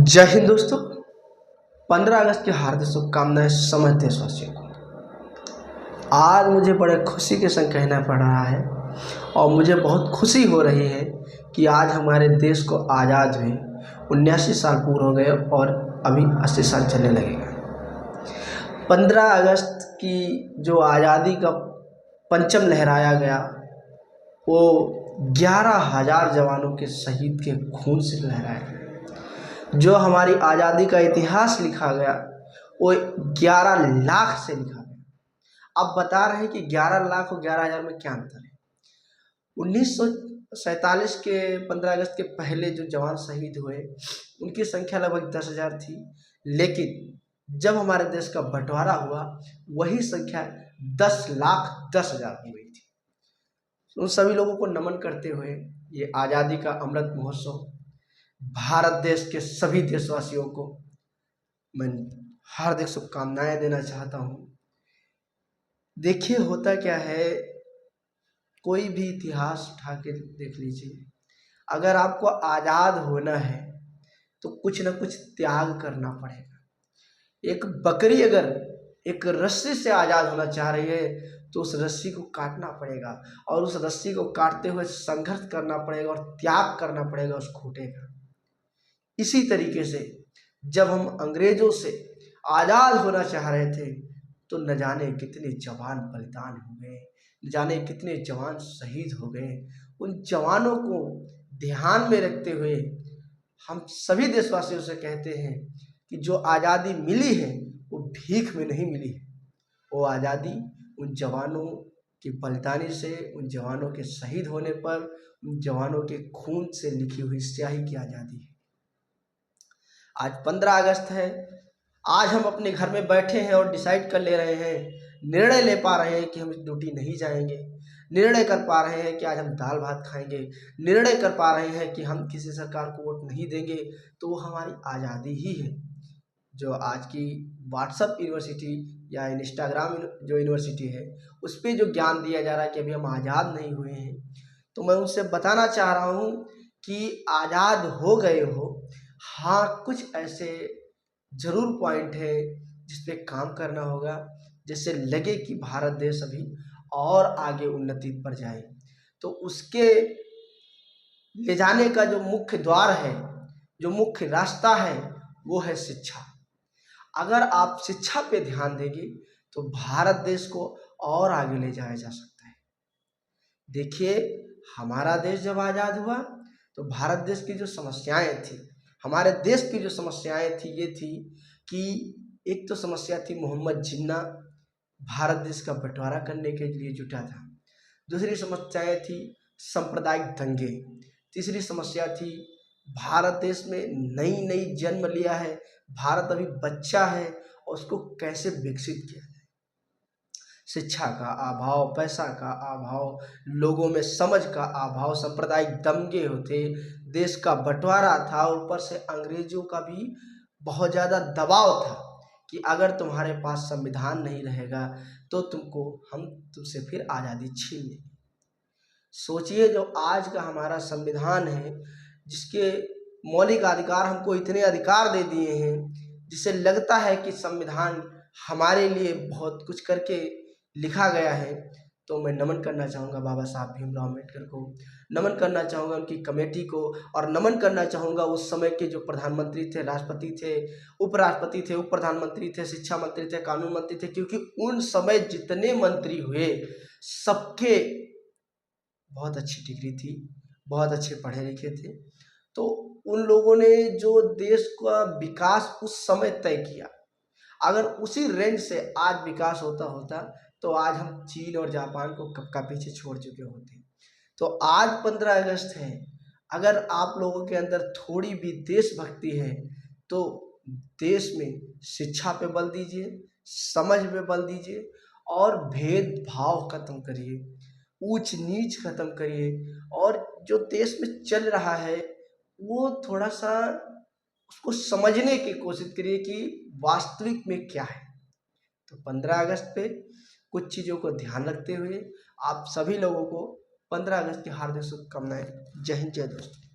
जय हिंद दोस्तों। 15 अगस्त की हार्दिक शुभकामनाएं समस्त देशवासियों को। आज मुझे बड़े खुशी के संग कहना पड़ रहा है और मुझे बहुत खुशी हो रही है कि आज हमारे देश को आज़ाद हुए 79 साल पूरे हो गए और अभी 80 साल चलने लगेगा। 15 अगस्त की जो आज़ादी का परचम लहराया गया वो 11,000 जवानों के शहीद के खून से लहराया गया। जो हमारी आज़ादी का इतिहास लिखा गया वो 11 लाख से लिखा गया। अब बता रहे हैं कि 11 लाख और 11,000 में क्या अंतर है। 1947 के 15 अगस्त के पहले जो जवान शहीद हुए उनकी संख्या लगभग 10,000 थी, लेकिन जब हमारे देश का बंटवारा हुआ वही संख्या 10,10,000 हो गई थी। उन सभी लोगों को नमन करते हुए ये आज़ादी का अमृत महोत्सव भारत देश के सभी देशवासियों को मैं हार्दिक शुभकामनाएं देना चाहता हूँ। देखिए होता क्या है, कोई भी इतिहास उठा के देख लीजिए, अगर आपको आज़ाद होना है तो कुछ ना कुछ त्याग करना पड़ेगा। एक बकरी अगर एक रस्सी से आज़ाद होना चाह रही है तो उस रस्सी को काटना पड़ेगा और उस रस्सी को काटते हुए संघर्ष करना पड़ेगा और त्याग करना पड़ेगा उस खूंटे का। इसी तरीके से जब हम अंग्रेजों से आज़ाद होना चाह रहे थे तो न जाने कितने जवान बलिदान हो गए, न जाने कितने जवान शहीद हो गए। उन जवानों को ध्यान में रखते हुए हम सभी देशवासियों से कहते हैं कि जो आज़ादी मिली है वो भीख में नहीं मिली है। वो आज़ादी उन जवानों की बलिदानी से, उन जवानों के शहीद होने पर, उन जवानों के खून से लिखी हुई स्याही की आज़ादी है। आज 15 अगस्त है। आज हम अपने घर में बैठे हैं और डिसाइड कर ले रहे हैं, निर्णय ले पा रहे हैं कि हम ड्यूटी नहीं जाएंगे, निर्णय कर पा रहे हैं कि आज हम दाल भात खाएंगे, निर्णय कर पा रहे हैं कि हम किसी सरकार को वोट नहीं देंगे। तो वो हमारी आज़ादी ही है। जो आज की व्हाट्सएप यूनिवर्सिटी या इंस्टाग्राम जो यूनिवर्सिटी है उस पर जो ज्ञान दिया जा रहा है कि अभी हम आज़ाद नहीं हुए हैं, तो मैं उनसे बताना चाह रहा हूँ कि आज़ाद हो गए हो। हाँ, कुछ ऐसे ज़रूर पॉइंट है जिस पे काम करना होगा, जिससे लगे कि भारत देश अभी और आगे उन्नति पर जाए। तो उसके ले जाने का जो मुख्य द्वार है, जो मुख्य रास्ता है, वो है शिक्षा। अगर आप शिक्षा पे ध्यान देंगे तो भारत देश को और आगे ले जाया जा सकता है। देखिए, हमारा देश जब आज़ाद हुआ तो भारत देश की जो समस्याएं थी, हमारे देश की जो समस्याएं थी ये थी कि एक तो समस्या थी मोहम्मद जिन्ना भारत देश का बंटवारा करने के लिए जुटा था। दूसरी समस्याएं थी सांप्रदायिक दंगे। तीसरी समस्या थी भारत देश में नई नई जन्म लिया है, भारत अभी बच्चा है और उसको कैसे विकसित किया जाए। शिक्षा का अभाव, पैसा का अभाव, लोगों में समझ का अभाव, सांप्रदायिक दंगे होते, देश का बंटवारा था, ऊपर से अंग्रेजों का भी बहुत ज़्यादा दबाव था कि अगर तुम्हारे पास संविधान नहीं रहेगा तो हम तुमसे फिर आज़ादी छीन लेंगे। सोचिए, जो आज का हमारा संविधान है, जिसके मौलिक अधिकार हमको इतने अधिकार दे दिए हैं, जिससे लगता है कि संविधान हमारे लिए बहुत कुछ करके लिखा गया है। तो मैं नमन करना चाहूँगा बाबा साहब भीमराव अम्बेडकर को, नमन करना चाहूँगा उनकी कमेटी को, और नमन करना चाहूँगा उस समय के जो प्रधानमंत्री थे, राष्ट्रपति थे, उपराष्ट्रपति थे, उप प्रधानमंत्री थे, शिक्षा मंत्री थे, कानून मंत्री थे, क्योंकि उन समय जितने मंत्री हुए सबके बहुत अच्छी डिग्री थी, बहुत अच्छे पढ़े लिखे थे। तो उन लोगों ने जो देश का विकास उस समय तय किया, अगर उसी रेंज से आज विकास होता होता तो आज हम चीन और जापान को कब का पीछे छोड़ चुके होते। तो आज 15 अगस्त है, अगर आप लोगों के अंदर थोड़ी भी देशभक्ति है तो देश में शिक्षा पे बल दीजिए, समझ पे बल दीजिए और भेदभाव खत्म करिए, ऊंच नीच खत्म करिए, और जो देश में चल रहा है वो थोड़ा सा उसको समझने की कोशिश करिए कि वास्तविक में क्या है। तो 15 अगस्त पे कुछ चीज़ों को ध्यान रखते हुए आप सभी लोगों को 15 अगस्त की हार्दिक शुभकामनाएं। जय हिंद, जय दोस्तों।